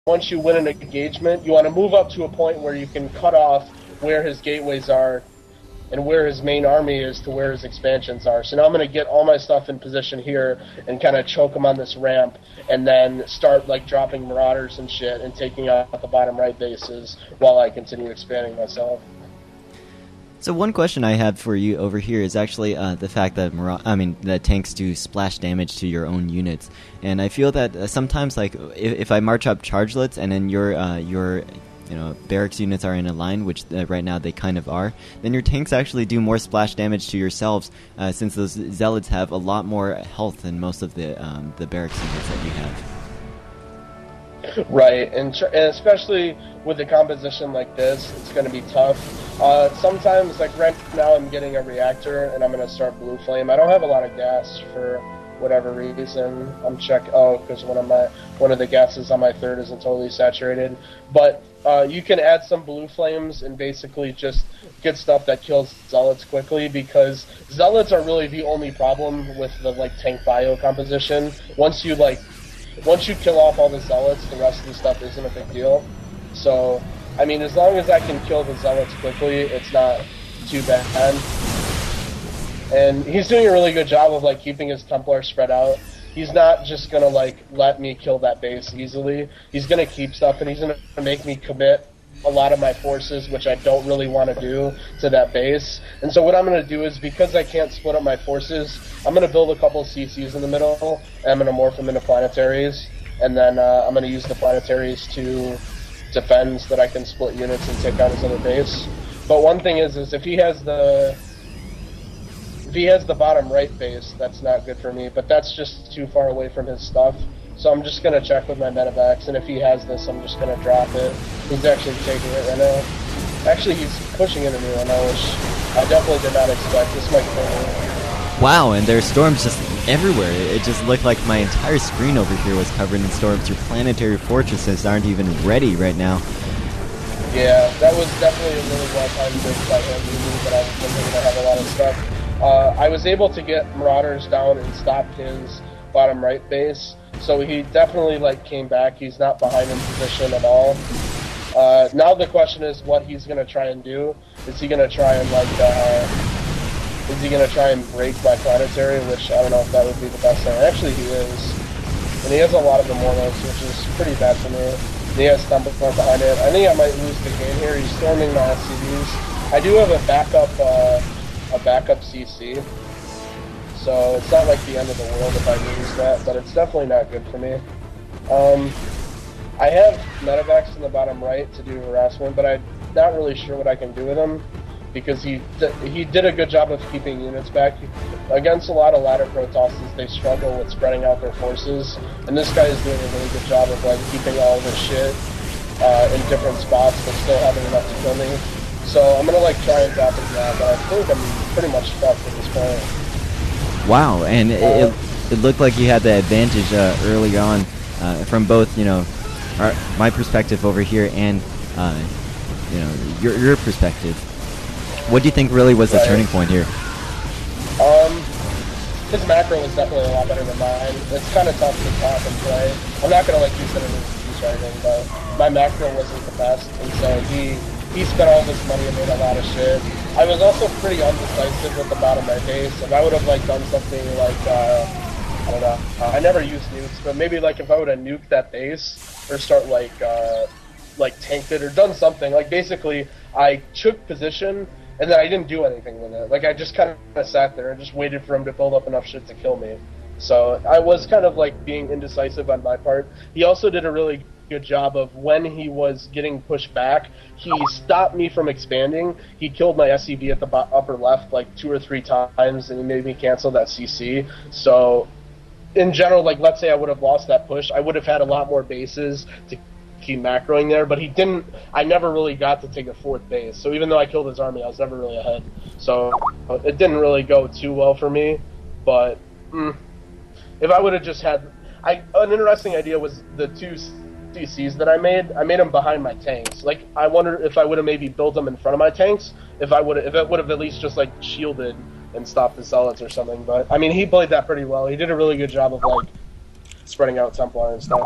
once you win an engagement, you want to move up to a point where you can cut off where his gateways are and where his main army is to where his expansions are. So now I'm going to get all my stuff in position here and kind of choke him on this ramp, and then start like dropping marauders and shit and taking out the bottom right bases while I continue expanding myself. So one question I have for you over here is actually the fact that that tanks do splash damage to your own units, and I feel that sometimes, like if I march up chargelets and then your barracks units are in a line, which right now they kind of are, then your tanks actually do more splash damage to yourselves, since those zealots have a lot more health than most of the barracks units that you have. Right, and especially with a composition like this, it's going to be tough. Sometimes, like right now, I'm getting a reactor, and I'm going to start blue flame. I don't have a lot of gas for whatever reason. I'm because one of the gases on my third isn't totally saturated. But you can add some blue flames and basically just get stuff that kills zealots quickly, because zealots are really the only problem with the tank bio composition. Once you kill off all the zealots, the rest of the stuff isn't a big deal. So, I mean, as long as I can kill the zealots quickly, it's not too bad. And he's doing a really good job of keeping his Templars spread out. He's not just gonna let me kill that base easily. He's gonna keep stuff, and he's gonna make me commit a lot of my forces, which I don't really want to do, to that base. And so what I'm going to do is, because I can't split up my forces, I'm going to build a couple CCs in the middle, and I'm going to morph them into planetaries, and then I'm going to use the planetaries to defend so that I can split units and take out his other base. But one thing is if he has the bottom right base, that's not good for me, but that's just too far away from his stuff. So I'm just going to check with my medevacs, and if he has this, I'm just going to drop it. He's actually taking it right now. Actually, he's pushing into me right now, which I definitely did not expect. This might kill me. Wow, and there's storms just everywhere. It just looked like my entire screen over here was covered in storms. Your planetary fortresses aren't even ready right now. Yeah, that was definitely a really well-timed move by him, but I was thinking I have a lot of stuff. I was able to get Marauders down and stop his bottom right base. So he definitely came back. He's not behind in position at all. Now the question is what he's gonna try and do. Is he gonna try and break my planetary? Which I don't know if that would be the best thing. Actually, he is, and he has a lot of Immortals, which is pretty bad for me. And he has Templar behind it. I think I might lose the game here. He's storming my SCVs. I do have a backup CC. So it's not the end of the world if I lose that, but it's definitely not good for me. I have medevacs in the bottom right to do harassment, but I'm not really sure what I can do with him, because he did a good job of keeping units back. Against a lot of ladder Protosses, they struggle with spreading out their forces, and this guy is doing a really good job of keeping all of his shit in different spots, but still having enough to kill me. So I'm gonna try and drop him now, but I think I'm pretty much stuck at this point. Wow, and it looked like you had the advantage early on, from both my perspective over here and your perspective. What do you think really was the turning point here? His macro was definitely a lot better than mine. It's kind of tough to talk and play. I'm not gonna use it as an excuse or anything, but my macro wasn't the best, and so he spent all this money and made a lot of shit. I was also pretty undecisive with the bottom right base. If I would have done something I don't know, I never used nukes, but maybe if I would have nuked that base, or start tanked it or done something. Basically I took position and then I didn't do anything with it. I just kind of sat there and just waited for him to build up enough shit to kill me. So I was kind of being indecisive on my part. He also did a really good job of, when he was getting pushed back, he stopped me from expanding. He killed my SCV at the upper left 2 or 3 times, and he made me cancel that CC. So in general, let's say I would have lost that push, I would have had a lot more bases to keep macroing there, but he didn't. I never really got to take a 4th base, so even though I killed his army, I was never really ahead. So it didn't really go too well for me, but if I would have just had... an interesting idea was the 2 CCs that I made them behind my tanks. I wonder if I would have maybe built them in front of my tanks, if it would have at least just shielded and stopped the zealots or something. But I mean, he played that pretty well. He did a really good job of spreading out Templar and stuff.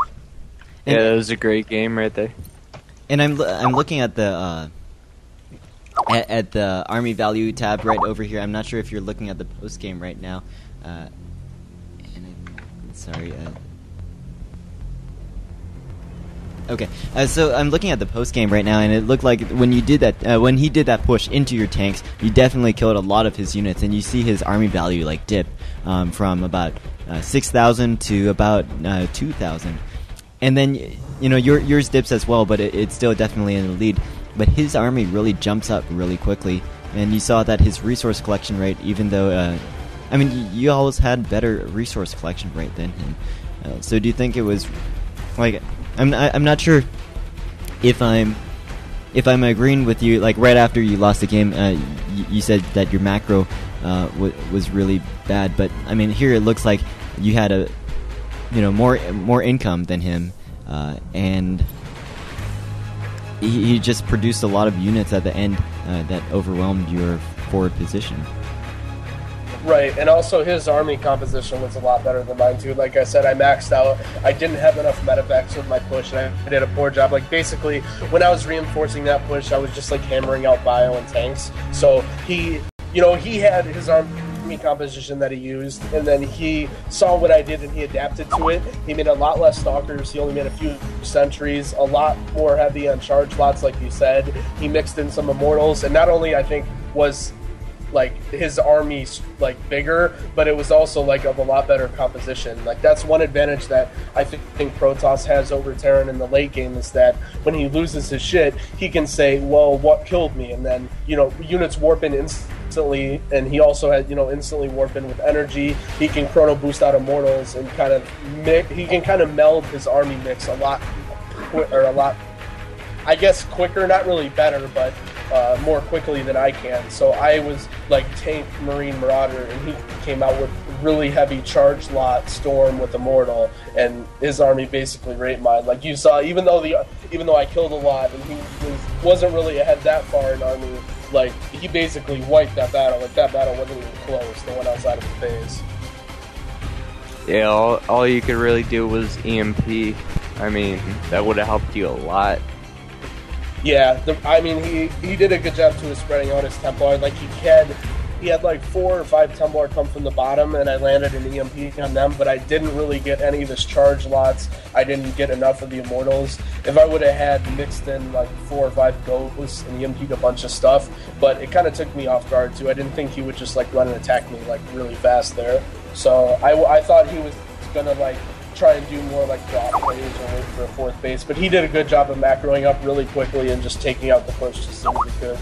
And, yeah, that was a great game right there. And I'm looking at the army value tab right over here. I'm not sure if you're looking at the post game right now. Sorry. Okay, so I'm looking at the post game right now, and it looked like when you did that, when he did that push into your tanks, you definitely killed a lot of his units, and you see his army value like dip from about 6,000 to about 2,000, and then yours dips as well, but it's still definitely in the lead. But his army really jumps up really quickly, and you saw that his resource collection rate, even though you always had better resource collection rate than him. So do you think it was like? I'm not sure if I'm agreeing with you. Like right after you lost the game, you said that your macro was really bad. But I mean, here it looks like you had more income than him, and he just produced a lot of units at the end that overwhelmed your forward position. Right, and also his army composition was a lot better than mine too. Like I said, I maxed out. I didn't have enough medevacs with my push, and I did a poor job. Like basically, when I was reinforcing that push, I was just like hammering out bio and tanks. So he had his army composition that he used, and then he saw what I did and he adapted to it. He made a lot less stalkers. He only made a few sentries, a lot more heavy on charge lots, like you said. He mixed in some immortals, and not only I think was like his army like bigger, but it was also like of a lot better composition. Like that's one advantage that I think Protoss has over Terran in the late game, is that when he loses his shit, he can say, well, what killed me? And then units warp in instantly, and he also had instantly warp in with energy. He can chrono boost out immortals and he can kind of meld his army mix a lot I guess quicker, not really better, but more quickly than I can. So I was like tank Marine Marauder, and he came out with really heavy charge lot Storm with Immortal, and his army basically raped mine. Like you saw, even though I killed a lot and he wasn't really ahead that far in army, like he basically wiped that battle. Like that battle wasn't even close, the one outside of the base. Yeah, all you could really do was EMP. I mean, that would have helped you a lot. Yeah, he did a good job too of spreading out his Templar. Like he had like 4 or 5 Templar come from the bottom, and I landed an EMP on them, but I didn't really get any of his charge lots. I didn't get enough of the Immortals. If I would have had mixed in like 4 or 5 Ghosts and EMP'd a bunch of stuff, but it kind of took me off guard too. I didn't think he would just like run and attack me like really fast there. So I thought he was gonna like try and do more like drop plays or wait for a 4th base, but he did a good job of macroing up really quickly and just taking out the push as soon as he could.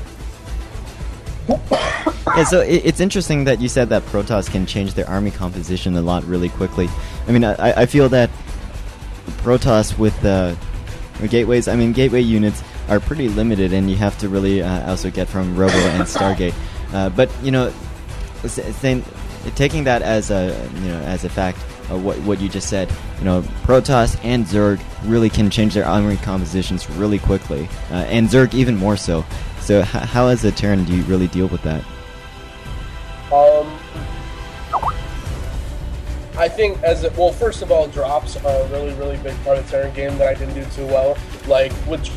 Yeah, so it's interesting that you said that Protoss can change their army composition a lot really quickly. I mean, I feel that Protoss with gateways, gateway units are pretty limited, and you have to really also get from Robo and Stargate. But taking that as a fact, what you just said, Protoss and Zerg really can change their army compositions really quickly, and Zerg even more so. So how as a Terran do you really deal with that? I think first of all, drops are a really, really big part of the Terran game that I didn't do too well. Like with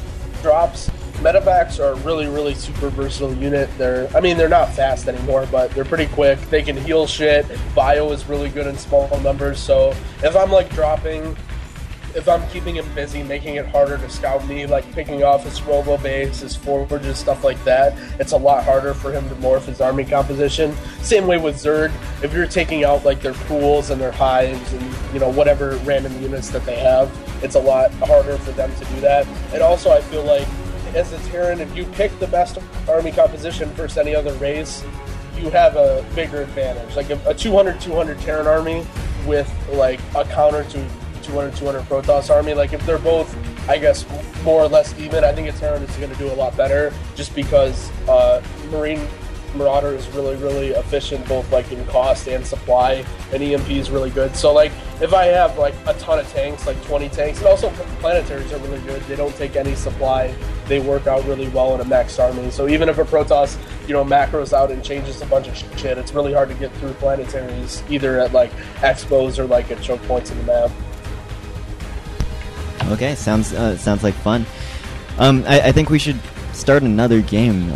drops, medevacs are a really, really super versatile unit. They're not fast anymore, but they're pretty quick. They can heal shit. Bio is really good in small numbers. So if I'm like dropping, if I'm keeping him busy, making it harder to scout me, like picking off his robo base, his forges, stuff like that, it's a lot harder for him to morph his army composition. Same way with Zerg. If you're taking out like their pools and their hives and whatever random units that they have, it's a lot harder for them to do that. And also I feel like as a Terran, if you pick the best army composition versus any other race, you have a bigger advantage. Like a 200-200 Terran army with like a counter to 200-200 Protoss army, like if they're both, I guess, more or less even, I think a Terran is going to do a lot better, just because Marine Marauder is really, really efficient both like in cost and supply, and EMP is really good. So like if I have like a ton of tanks, like 20 tanks, and also planetaries are really good. They don't take any supply. They work out really well in a max army. So even if a Protoss, macros out and changes a bunch of shit, it's really hard to get through planetaries, either at like expos or like at choke points in the map. Okay, sounds like fun. I think we should start another game.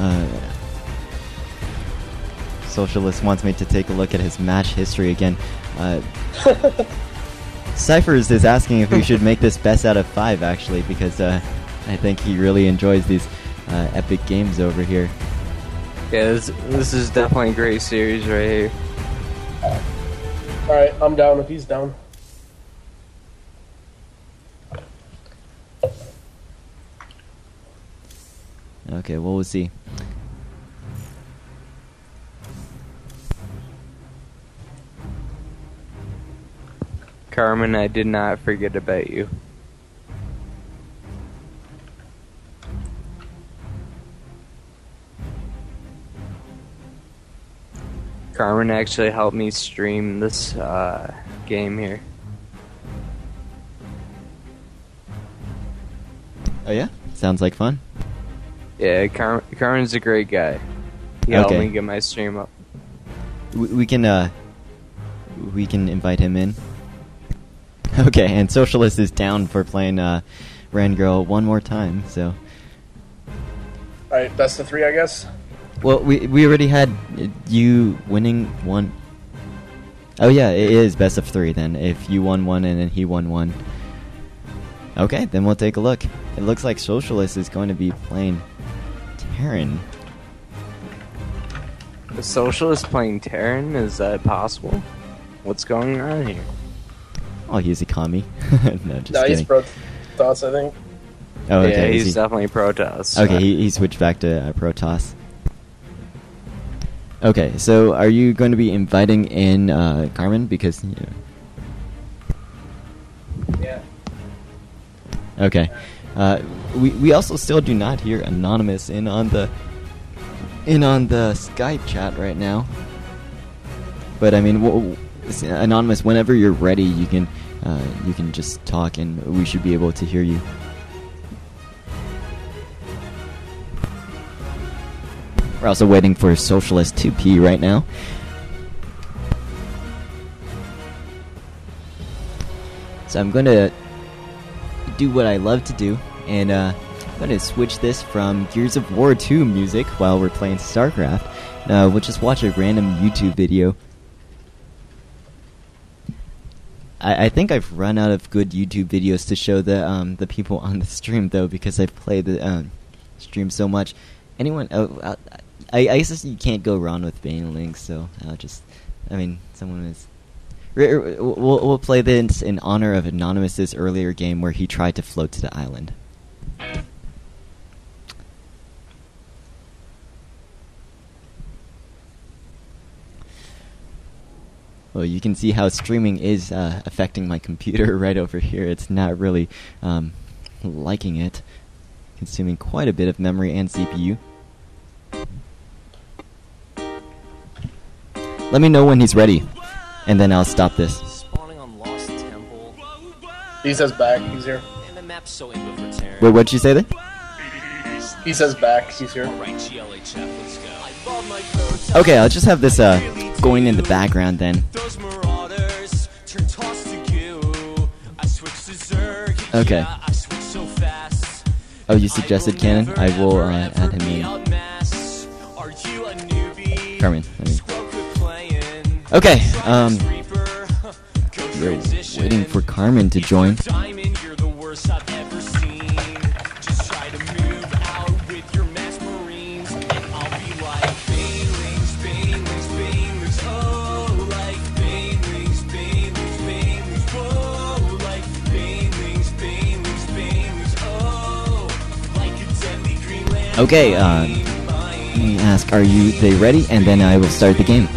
Socialist wants me to take a look at his match history again. Cyphers is asking if we should make this best out of 5, actually, because I think he really enjoys these epic games over here. Yeah, this is definitely a great series right here. Alright, I'm down if he's down. Okay, well, we'll see. Carmen, I did not forget about you. Carmen actually helped me stream this game here. Oh yeah? Sounds like fun. Yeah, Carmen's a great guy. He helped me get my stream up. We can invite him in. Okay, and Socialist is down for playing RanGirl one more time, so... Alright, best of 3, I guess? Well, we already had you winning one... Oh yeah, it is best of 3 then, if you won 1 and then he won 1. Okay, then we'll take a look. It looks like Socialist is going to be playing Terran. The Socialist playing Terran? Is that possible? What's going on here? Oh, he's a commie. No, just no, kidding. he's Protoss, I think. Oh, okay. Yeah, he's definitely Protoss. Okay, he switched back to Protoss. Okay, so are you going to be inviting in Carmen? Because... Yeah. Okay. We also still do not hear Anonymous in on the Skype chat right now. But I mean, Anonymous, whenever you're ready, you can just talk, and we should be able to hear you. We're also waiting for Socialist 2P right now. So I'm going to do what I love to do, and I'm going to switch this from Gears of War 2 music while we're playing Starcraft. We'll just watch a random YouTube video. I think I've run out of good YouTube videos to show the people on the stream, though, because I've played the stream so much. Anyone? I guess you can't go wrong with Banelink, so someone is... We'll play this in honor of Anonymous's earlier game where he tried to float to the island. Well, you can see how streaming is affecting my computer right over here. It's not really liking it. Consuming quite a bit of memory and CPU. Let me know when he's ready, and then I'll stop this. Spawning on Lost Temple. He says back, he's here. And the map's so input for Terran. Wait, what'd you say there? He says back, he's here. Alright, GLHF, let's go. I bought my prototype. Okay, I'll just have this going in the background then. Those marauders turn toss to goo. I switched to Zerg. Okay. Yeah, I switched so fast. Oh, you suggested Cannon? I will add him in. Are you a newbie? Carmen, I mean. Scroll quit playing. Okay, Reaper. Go we're transition. waiting for Carmen to join. Diamond, you're the worst I've ever seen. Just try to move out with your mass marines, and I'll be like Banelings, Banelings, Banelings, oh, like Banelings, Banelings, Banelings, whoa, like Banelings, Banelings, Banelings, oh, like a deadly green lantern. Okay, let me ask, are they ready? And then I will start the game.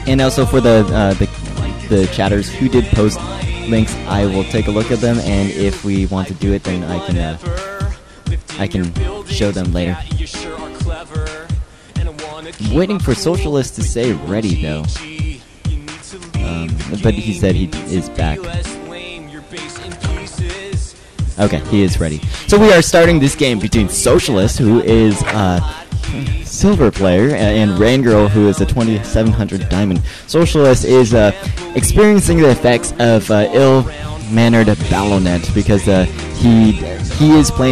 And also for the chatters who did post links, I will take a look at them, and if we want to do it, then I can show them later. I'm waiting for Socialist to say ready though, but he said he is back. Okay, he is ready. So we are starting this game between Socialist, who is silver player, and RanGirl, who is a 2700 diamond socialist, is experiencing the effects of ill-mannered Battle.net because he is playing